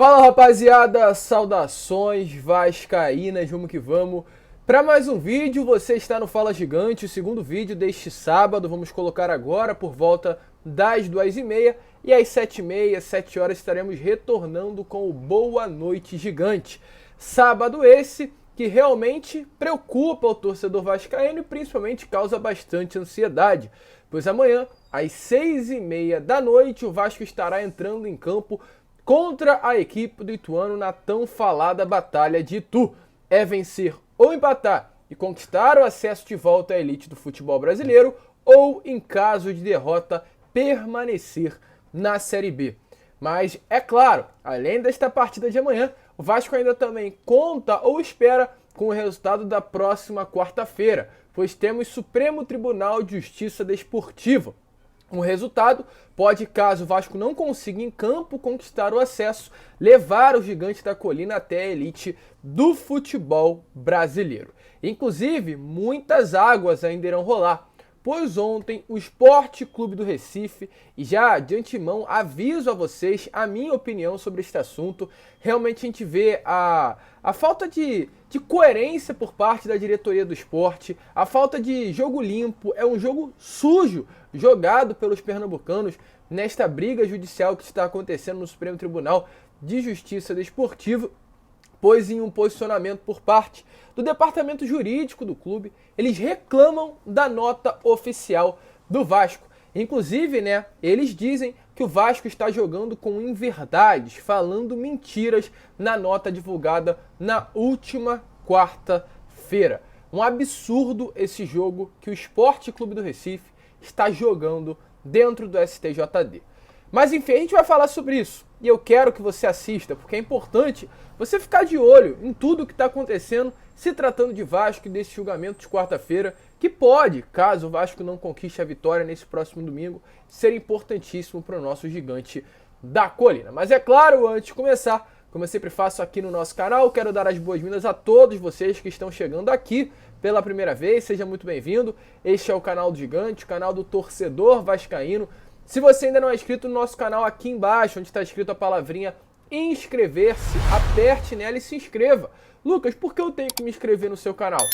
Fala rapaziada, saudações vascaínas, vamos que vamos. Para mais um vídeo, você está no Fala Gigante, o segundo vídeo deste sábado. Vamos colocar agora por volta das 2h30 e às 7h30, 7 horas estaremos retornando com o Boa Noite Gigante. Sábado esse que realmente preocupa o torcedor vascaíno e principalmente causa bastante ansiedade, pois amanhã às 6h30 da noite o Vasco estará entrando em campo contra a equipe do Ituano na tão falada Batalha de Itu. É vencer ou empatar e conquistar o acesso de volta à elite do futebol brasileiro, ou, em caso de derrota, permanecer na Série B. Mas, é claro, além desta partida de amanhã, o Vasco ainda também conta ou espera com o resultado da próxima quarta-feira, pois temos Supremo Tribunal de Justiça Desportiva. O resultado pode, caso o Vasco não consiga em campo conquistar o acesso, levar o Gigante da Colina até a elite do futebol brasileiro. Inclusive, muitas águas ainda irão rolar, pois ontem o Sport Clube do Recife, e já de antemão aviso a vocês a minha opinião sobre este assunto, realmente a gente vê a falta de coerência por parte da diretoria do esporte, a falta de jogo limpo, é um jogo sujo jogado pelos pernambucanos nesta briga judicial que está acontecendo no Supremo Tribunal de Justiça Desportiva, pois em um posicionamento por parte do departamento jurídico do clube, eles reclamam da nota oficial do Vasco. Inclusive, eles dizem que o Vasco está jogando com inverdades, falando mentiras na nota divulgada na última quarta-feira. Um absurdo esse jogo que o Sport Clube do Recife está jogando dentro do STJD. Mas enfim, a gente vai falar sobre isso. E eu quero que você assista, porque é importante você ficar de olho em tudo o que está acontecendo, se tratando de Vasco e desse julgamento de quarta-feira, que pode, caso o Vasco não conquiste a vitória nesse próximo domingo, ser importantíssimo para o nosso Gigante da Colina. Mas é claro, antes de começar, como eu sempre faço aqui no nosso canal, quero dar as boas-vindas a todos vocês que estão chegando aqui pela primeira vez. Seja muito bem-vindo. Este é o canal do Gigante, o canal do torcedor vascaíno. Se você ainda não é inscrito no nosso canal, aqui embaixo, onde está escrito a palavrinha inscrever-se, aperte nela e se inscreva. Lucas, por que eu tenho que me inscrever no seu canal?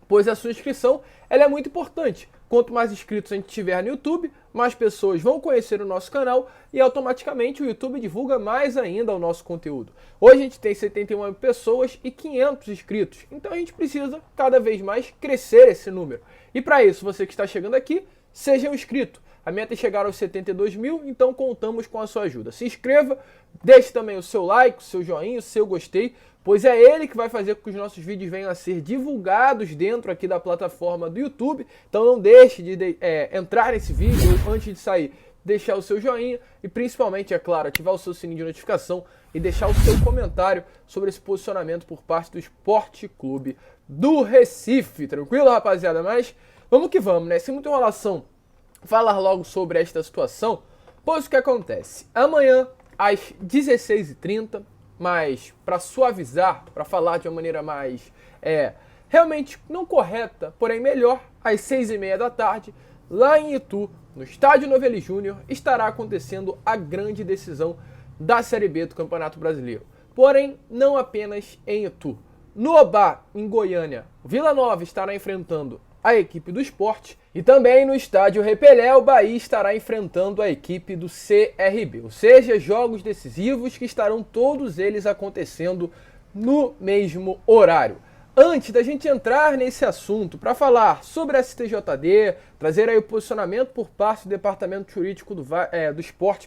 Pois a sua inscrição ela é muito importante. Quanto mais inscritos a gente tiver no YouTube, mais pessoas vão conhecer o nosso canal e automaticamente o YouTube divulga mais ainda o nosso conteúdo. Hoje a gente tem 71 pessoas e 500 inscritos, então a gente precisa cada vez mais crescer esse número. E para isso, você que está chegando aqui, seja um inscrito. A meta é chegar aos 72 mil, então contamos com a sua ajuda. Se inscreva, deixe também o seu like, o seu joinha, o seu gostei, pois é ele que vai fazer com que os nossos vídeos venham a ser divulgados dentro aqui da plataforma do YouTube. Então não deixe de entrar nesse vídeo antes de sair, deixar o seu joinha e principalmente, é claro, ativar o seu sininho de notificação e deixar o seu comentário sobre esse posicionamento por parte do Sport Clube do Recife. Tranquilo, rapaziada? Mas vamos que vamos, sem muita enrolação. Falar logo sobre esta situação, pois o que acontece? Amanhã, às 16h30, mas para suavizar, para falar de uma maneira mais realmente não correta, porém melhor, às 6h30 da tarde, lá em Itu, no Estádio Novelli Júnior, estará acontecendo a grande decisão da Série B do Campeonato Brasileiro. Porém, não apenas em Itu. No Obá, em Goiânia, o Vila Nova estará enfrentando a equipe do Sport, e também no estádio Repelé, o Bahia estará enfrentando a equipe do CRB, ou seja, jogos decisivos que estarão todos eles acontecendo no mesmo horário. Antes da gente entrar nesse assunto para falar sobre a STJD, trazer aí o posicionamento por parte do departamento jurídico do Sport,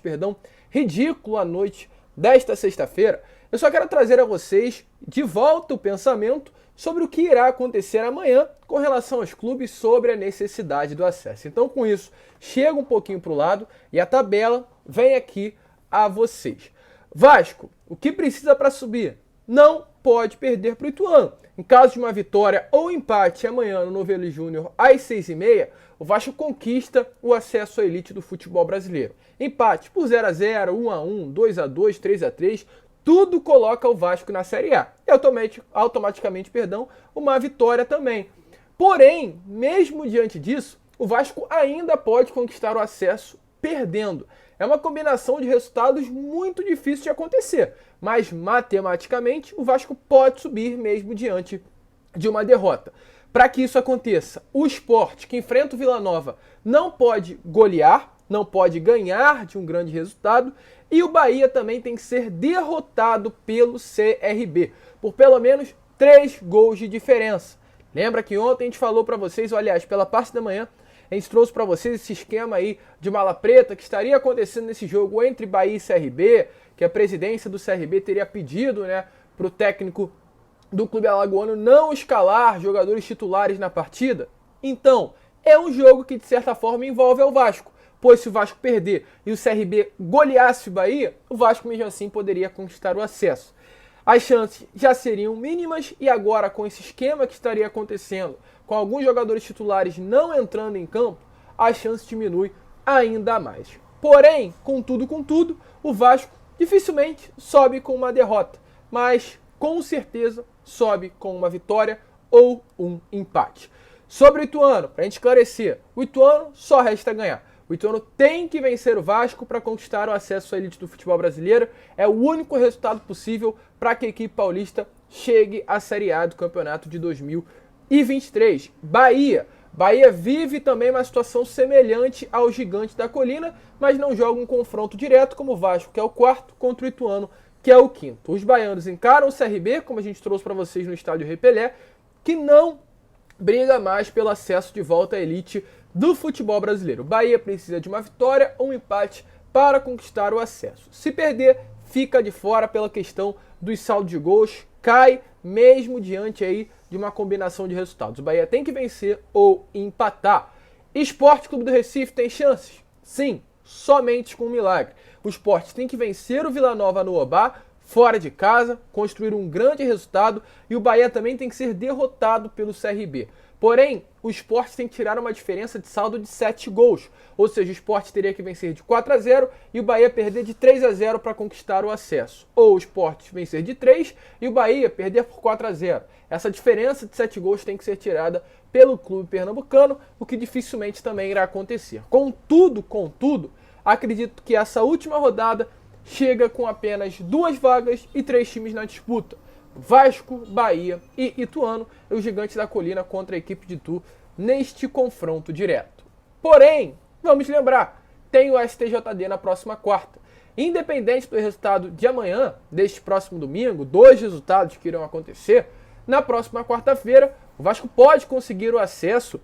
ridículo à noite desta sexta-feira, eu só quero trazer a vocês de volta o pensamento sobre o que irá acontecer amanhã com relação aos clubes sobre a necessidade do acesso. Então, com isso, chega um pouquinho para o lado e a tabela vem aqui a vocês. Vasco, o que precisa para subir? Não pode perder para o Ituano. Em caso de uma vitória ou empate amanhã no Novelli Júnior às 6h30, o Vasco conquista o acesso à elite do futebol brasileiro. Empate por 0x0, 1x1, 2x2, 3x3, tudo coloca o Vasco na Série A. E automaticamente, uma vitória também. Porém, mesmo diante disso, o Vasco ainda pode conquistar o acesso perdendo. É uma combinação de resultados muito difícil de acontecer, mas matematicamente o Vasco pode subir mesmo diante de uma derrota. Para que isso aconteça, o Sport, que enfrenta o Vila Nova, não pode golear, não pode ganhar de um grande resultado, e o Bahia também tem que ser derrotado pelo CRB, por pelo menos 3 gols de diferença. Lembra que ontem a gente falou para vocês, ou, aliás, pela parte da manhã, a gente trouxe para vocês esse esquema aí de mala preta que estaria acontecendo nesse jogo entre Bahia e CRB, que a presidência do CRB teria pedido, né, para o técnico do clube alagoano não escalar jogadores titulares na partida. Então, é um jogo que de certa forma envolve o Vasco, pois se o Vasco perder e o CRB goleasse o Bahia, o Vasco mesmo assim poderia conquistar o acesso. As chances já seriam mínimas e agora com esse esquema que estaria acontecendo, com alguns jogadores titulares não entrando em campo, a chance diminui ainda mais. Porém, contudo, o Vasco dificilmente sobe com uma derrota, mas com certeza sobe com uma vitória ou um empate. Sobre o Ituano, para a gente esclarecer, o Ituano só resta ganhar. O Ituano tem que vencer o Vasco para conquistar o acesso à elite do futebol brasileiro. É o único resultado possível para que a equipe paulista chegue à Série A do campeonato de 2023. Bahia vive também uma situação semelhante ao Gigante da Colina, mas não joga um confronto direto como o Vasco, que é o quarto, contra o Ituano, que é o quinto. Os baianos encaram o CRB, como a gente trouxe para vocês no estádio Rei Pelé, que não briga mais pelo acesso de volta à elite do futebol brasileiro. O Bahia precisa de uma vitória ou um empate para conquistar o acesso. Se perder, fica de fora pela questão dos saldos de gols, cai mesmo diante aí de uma combinação de resultados. O Bahia tem que vencer ou empatar. Sport Clube do Recife tem chances? Sim, somente com um milagre. O Sport tem que vencer o Vila Nova no Obá, fora de casa, construir um grande resultado, e o Bahia também tem que ser derrotado pelo CRB. Porém, o Sport tem que tirar uma diferença de saldo de 7 gols, ou seja, o Sport teria que vencer de 4-0 e o Bahia perder de 3-0 para conquistar o acesso. Ou o Sport vencer de 3 e o Bahia perder por 4-0. Essa diferença de 7 gols tem que ser tirada pelo clube pernambucano, o que dificilmente também irá acontecer. Contudo, acredito que essa última rodada chega com apenas 2 vagas e 3 times na disputa. Vasco, Bahia e Ituano, e os Gigantes da Colina contra a equipe de Itu neste confronto direto. Porém, vamos lembrar, tem o STJD na próxima quarta. Independente do resultado de amanhã, deste próximo domingo, 2 resultados que irão acontecer, na próxima quarta-feira, o Vasco pode conseguir o acesso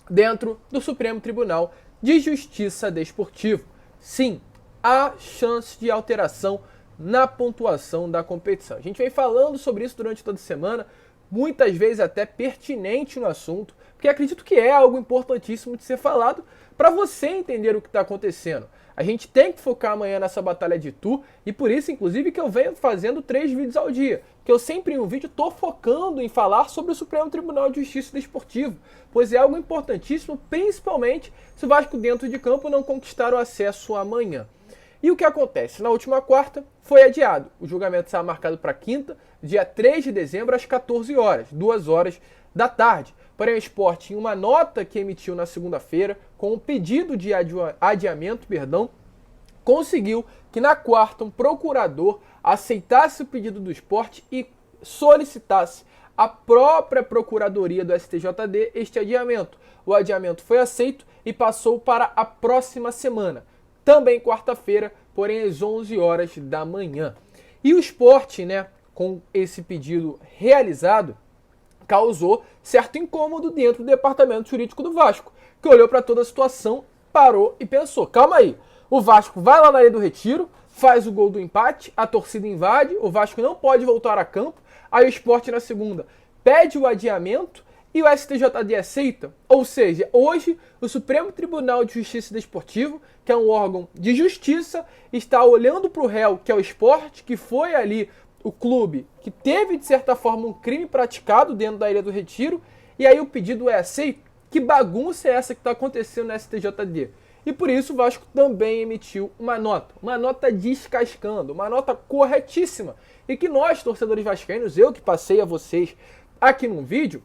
dentro do Supremo Tribunal de Justiça Desportivo. Sim, há chance de alteração na pontuação da competição. A gente vem falando sobre isso durante toda a semana, muitas vezes até pertinente no assunto, porque acredito que é algo importantíssimo de ser falado para você entender o que está acontecendo. A gente tem que focar amanhã nessa batalha de Itu, e por isso, inclusive, que eu venho fazendo 3 vídeos ao dia, que eu sempre em um vídeo estou focando em falar sobre o Supremo Tribunal de Justiça Desportivo, pois é algo importantíssimo, principalmente se o Vasco dentro de campo não conquistar o acesso amanhã. E o que acontece? Na última quarta foi adiado. O julgamento estava marcado para quinta, dia 3 de dezembro, às 14 horas, 2 horas da tarde. Porém, o Sport, em uma nota que emitiu na segunda-feira, com um pedido de adiamento, conseguiu que na quarta um procurador aceitasse o pedido do Sport e solicitasse à própria Procuradoria do STJD este adiamento. O adiamento foi aceito e passou para a próxima semana. Também quarta-feira, porém às 11 horas da manhã. E o Sport, né, com esse pedido realizado, causou certo incômodo dentro do departamento jurídico do Vasco, que olhou para toda a situação, parou e pensou, calma aí, o Vasco vai lá na Ilha do Retiro, faz o gol do empate, a torcida invade, o Vasco não pode voltar a campo, aí o Sport na segunda pede o adiamento, e o STJD aceita? Ou seja, hoje o Supremo Tribunal de Justiça Desportivo, que é um órgão de justiça, está olhando para o réu, que é o Sport, que foi ali o clube que teve, de certa forma, um crime praticado dentro da Ilha do Retiro, e aí o pedido é aceito? Que bagunça é essa que está acontecendo no STJD? E por isso o Vasco também emitiu uma nota descascando, uma nota corretíssima, e que nós, torcedores vascaínos, eu que passei a vocês aqui num vídeo,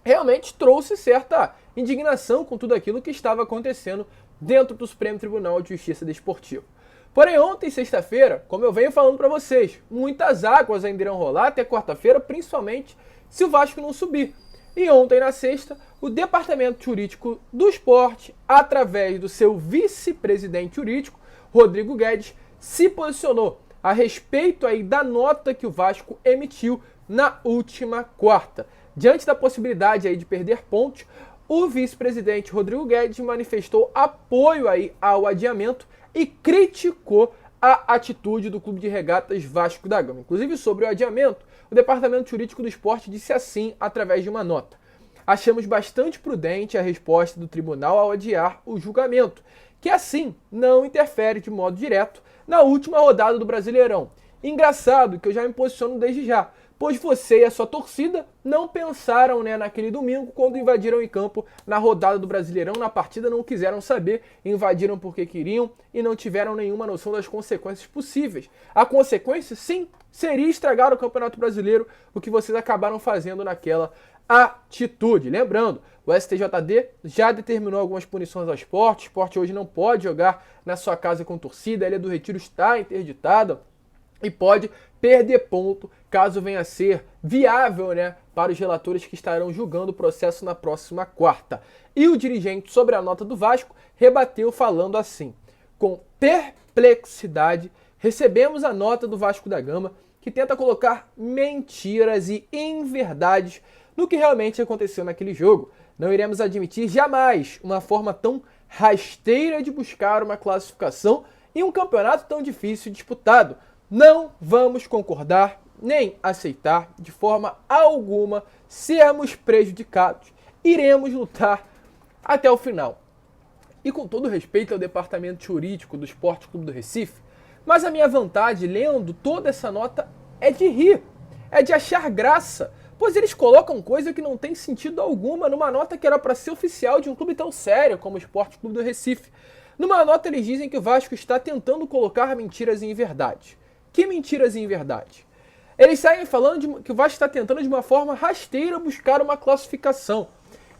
realmente trouxe certa indignação com tudo aquilo que estava acontecendo dentro do Supremo Tribunal de Justiça Desportiva. Porém, ontem, sexta-feira, como eu venho falando para vocês, muitas águas ainda irão rolar até quarta-feira, principalmente se o Vasco não subir. E ontem, na sexta, o Departamento Jurídico do Esporte, através do seu vice-presidente jurídico, Rodrigo Guedes, se posicionou a respeito aí da nota que o Vasco emitiu na última quarta. Diante da possibilidade aí de perder pontos, o vice-presidente Rodrigo Guedes manifestou apoio aí ao adiamento e criticou a atitude do Clube de Regatas Vasco da Gama. Inclusive, sobre o adiamento, o Departamento Jurídico do Esporte disse assim, através de uma nota: achamos bastante prudente a resposta do tribunal ao adiar o julgamento, que assim não interfere de modo direto na última rodada do Brasileirão. Engraçado que eu já me posiciono desde já, pois você e a sua torcida não pensaram, naquele domingo quando invadiram em campo na rodada do Brasileirão, na partida não quiseram saber, invadiram porque queriam e não tiveram nenhuma noção das consequências possíveis. A consequência, sim, seria estragar o Campeonato Brasileiro, o que vocês acabaram fazendo naquela atitude. Lembrando, o STJD já determinou algumas punições ao Sport. O Sport hoje não pode jogar na sua casa com torcida, a Ilha do Retiro está interditada e pode perder ponto caso venha a ser viável, para os relatores que estarão julgando o processo na próxima quarta. E o dirigente sobre a nota do Vasco rebateu falando assim: com perplexidade, recebemos a nota do Vasco da Gama que tenta colocar mentiras e inverdades no que realmente aconteceu naquele jogo. Não iremos admitir jamais uma forma tão rasteira de buscar uma classificação em um campeonato tão difícil e disputado. Não vamos concordar nem aceitar de forma alguma sermos prejudicados. Iremos lutar até o final. E com todo respeito ao departamento jurídico do Esporte Clube do Recife, mas a minha vontade, lendo toda essa nota, é de rir, é de achar graça, pois eles colocam coisa que não tem sentido alguma numa nota que era para ser oficial de um clube tão sério como o Esporte Clube do Recife. Numa nota eles dizem que o Vasco está tentando colocar mentiras em verdade. Que mentiras em verdade? Eles saem falando que o Vasco está tentando de uma forma rasteira buscar uma classificação.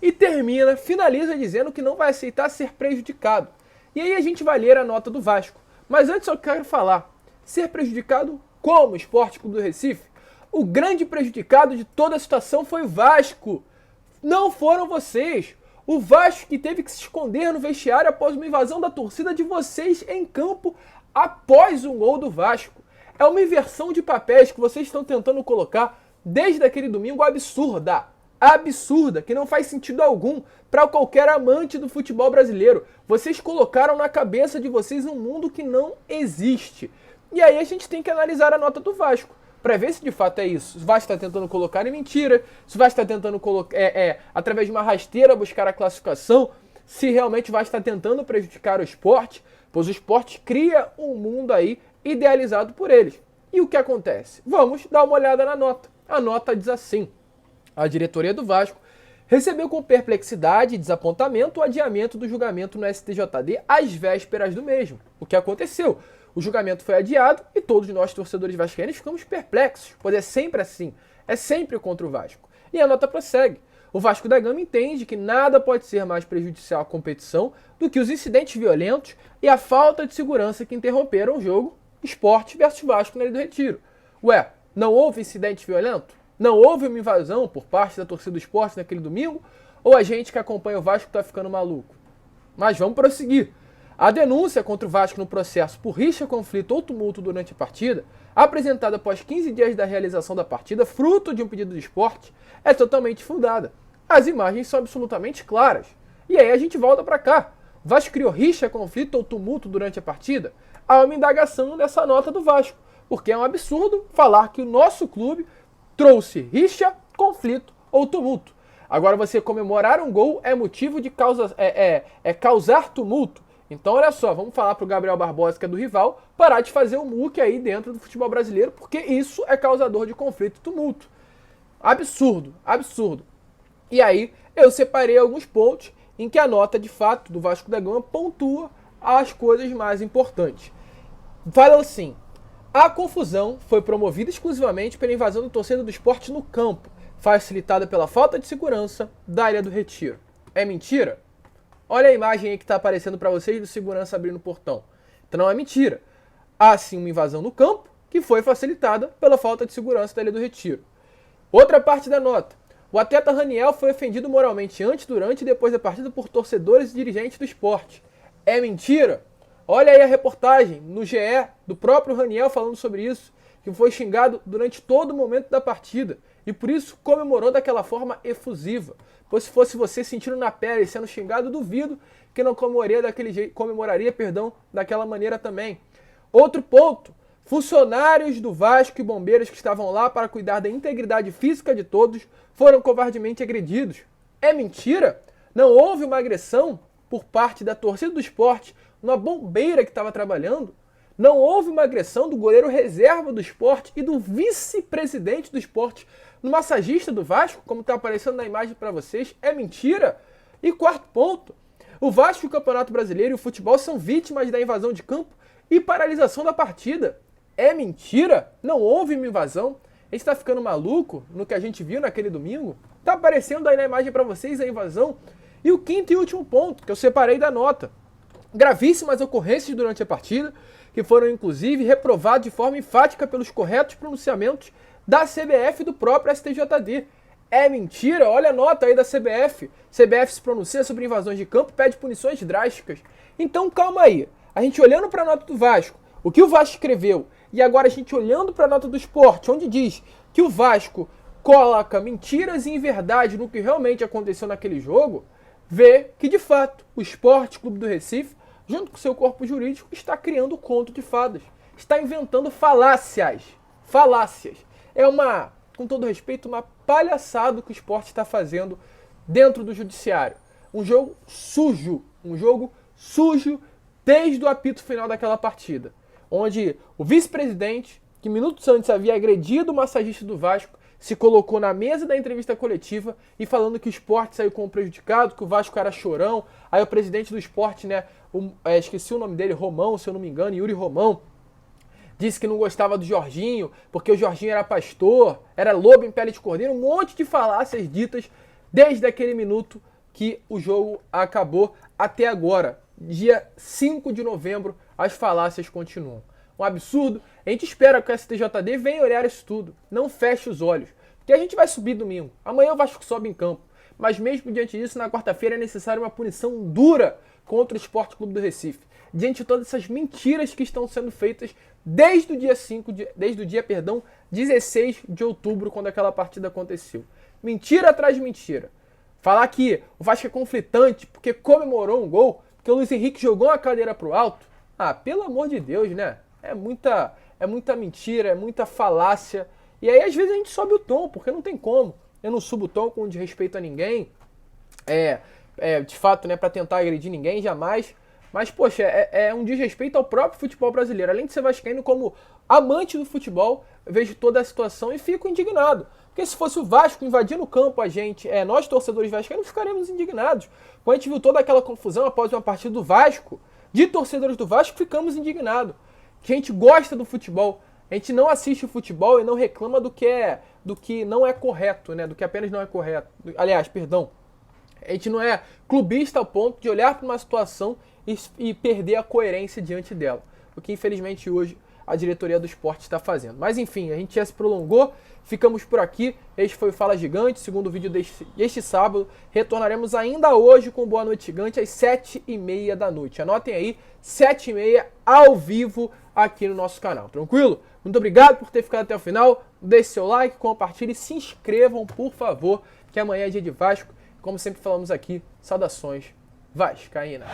E finaliza dizendo que não vai aceitar ser prejudicado. E aí a gente vai ler a nota do Vasco. Mas antes eu quero falar, ser prejudicado como Esporte Clube do Recife? O grande prejudicado de toda a situação foi o Vasco. Não foram vocês. O Vasco que teve que se esconder no vestiário após uma invasão da torcida de vocês em campo após um gol do Vasco. É uma inversão de papéis que vocês estão tentando colocar desde aquele domingo absurda, que não faz sentido algum para qualquer amante do futebol brasileiro. Vocês colocaram na cabeça de vocês um mundo que não existe. E aí a gente tem que analisar a nota do Vasco para ver se de fato é isso. Se o Vasco está tentando colocar em mentira, se o Vasco está tentando através de uma rasteira buscar a classificação, se realmente o Vasco está tentando prejudicar o esporte, pois o esporte cria um mundo aí idealizado por eles. E o que acontece? Vamos dar uma olhada na nota. A nota diz assim: a diretoria do Vasco recebeu com perplexidade e desapontamento o adiamento do julgamento no STJD às vésperas do mesmo. O que aconteceu? O julgamento foi adiado e todos nós, torcedores vascaínos, ficamos perplexos, pois é sempre assim, é sempre contra o Vasco. E a nota prossegue: o Vasco da Gama entende que nada pode ser mais prejudicial à competição do que os incidentes violentos e a falta de segurança que interromperam o jogo Sport versus Vasco na Ilha do Retiro. Ué, não houve incidente violento? Não houve uma invasão por parte da torcida do Sport naquele domingo? Ou a gente que acompanha o Vasco está ficando maluco? Mas vamos prosseguir. A denúncia contra o Vasco no processo por rixa, conflito ou tumulto durante a partida, apresentada após 15 dias da realização da partida, fruto de um pedido do esporte, é totalmente fundada. As imagens são absolutamente claras. E aí a gente volta para cá. O Vasco criou rixa, conflito ou tumulto durante a partida? Há uma indagação nessa nota do Vasco, porque é um absurdo falar que o nosso clube trouxe rixa, conflito ou tumulto. Agora, você comemorar um gol é motivo de causar tumulto. Então, olha só, vamos falar pro Gabriel Barbosa, que é do rival, parar de fazer o muque aí dentro do futebol brasileiro, porque isso é causador de conflito e tumulto. Absurdo, absurdo. E aí, eu separei alguns pontos em que a nota, de fato, do Vasco da Gama pontua as coisas mais importantes. Fala assim: a confusão foi promovida exclusivamente pela invasão da torcida do esporte no campo, facilitada pela falta de segurança da Ilha do Retiro. É mentira? Olha a imagem aí que está aparecendo para vocês do segurança abrindo o portão. Então não é mentira. Há sim uma invasão no campo que foi facilitada pela falta de segurança da Ilha do Retiro. Outra parte da nota. O atleta Raniel foi ofendido moralmente antes, durante e depois da partida por torcedores e dirigentes do esporte. É mentira? Olha aí a reportagem no GE do próprio Raniel falando sobre isso, que foi xingado durante todo o momento da partida e por isso comemorou daquela forma efusiva. Pois se fosse você sentindo na pele e sendo xingado, duvido que não comemoraria daquela maneira também. Outro ponto, funcionários do Vasco e bombeiros que estavam lá para cuidar da integridade física de todos foram covardemente agredidos. É mentira? Não houve uma agressão por parte da torcida do esporte numa bombeira que estava trabalhando? Não houve uma agressão do goleiro reserva do esporte e do vice-presidente do esporte no massagista do Vasco, como está aparecendo na imagem para vocês? É mentira? E quarto ponto, o Vasco, o Campeonato Brasileiro e o futebol são vítimas da invasão de campo e paralisação da partida. É mentira? Não houve uma invasão? A gente está ficando maluco no que a gente viu naquele domingo? Está aparecendo aí na imagem para vocês a invasão. E o quinto e último ponto, que eu separei da nota. Gravíssimas ocorrências durante a partida, que foram inclusive reprovadas de forma enfática pelos corretos pronunciamentos da CBF e do próprio STJD. É mentira? Olha a nota aí da CBF. CBF se pronuncia sobre invasões de campo e pede punições drásticas. Então calma aí. A gente olhando para a nota do Vasco, o que o Vasco escreveu, e agora a gente olhando para a nota do esporte, onde diz que o Vasco coloca mentiras e inverdade no que realmente aconteceu naquele jogo, vê que de fato o Esporte Clube do Recife, junto com seu corpo jurídico, está criando conto de fadas. Está inventando falácias. Falácias. É uma, com todo respeito, uma palhaçada que o esporte está fazendo dentro do judiciário. Um jogo sujo desde o apito final daquela partida, onde o vice-presidente, que minutos antes havia agredido o massagista do Vasco, se colocou na mesa da entrevista coletiva e falando que o esporte saiu como prejudicado, que o Vasco era chorão. Aí o presidente do esporte, né, esqueci o nome dele, Romão, se eu não me engano, Yuri Romão, disse que não gostava do Jorginho, porque o Jorginho era pastor, era lobo em pele de cordeiro, um monte de falácias ditas desde aquele minuto que o jogo acabou até agora. Dia 5 de novembro, as falácias continuam. Um absurdo. A gente espera que o STJD venha olhar isso tudo. Não feche os olhos. Porque a gente vai subir domingo. Amanhã o Vasco sobe em campo. Mas mesmo diante disso, na quarta-feira é necessária uma punição dura contra o Esporte Clube do Recife. Diante de todas essas mentiras que estão sendo feitas desde o dia 16 de outubro, quando aquela partida aconteceu. Mentira atrás de mentira. Falar que o Vasco é conflitante porque comemorou um gol, porque o Luiz Henrique jogou uma cadeira pro alto. Ah, pelo amor de Deus, né? É muita mentira, é muita falácia. E aí, às vezes, a gente sobe o tom, porque não tem como. Eu não subo o tom com desrespeito a ninguém. De fato, né, para tentar agredir ninguém, jamais. Mas, poxa, é um desrespeito ao próprio futebol brasileiro. Além de ser vascaíno, como amante do futebol, eu vejo toda a situação e fico indignado. Porque se fosse o Vasco invadindo o campo, nós torcedores vascaínos, ficaremos indignados. Quando a gente viu toda aquela confusão após uma partida do Vasco, de torcedores do Vasco, ficamos indignados. Que a gente gosta do futebol, a gente não assiste o futebol e não reclama do que não é correto, né? Do que apenas não é correto. Aliás, perdão. A gente não é clubista ao ponto de olhar para uma situação e perder a coerência diante dela. O que infelizmente hoje a diretoria do esporte está fazendo. Mas enfim, a gente já se prolongou, ficamos por aqui. Este foi o Fala Gigante, segundo vídeo deste sábado. Retornaremos ainda hoje com Boa Noite Gigante às 7h30 da noite. Anotem aí, 7h30 ao vivo aqui no nosso canal, tranquilo? Muito obrigado por ter ficado até o final. Deixe seu like, compartilhe e se inscrevam, por favor, que amanhã é dia de Vasco. Como sempre falamos aqui, saudações vascaínas.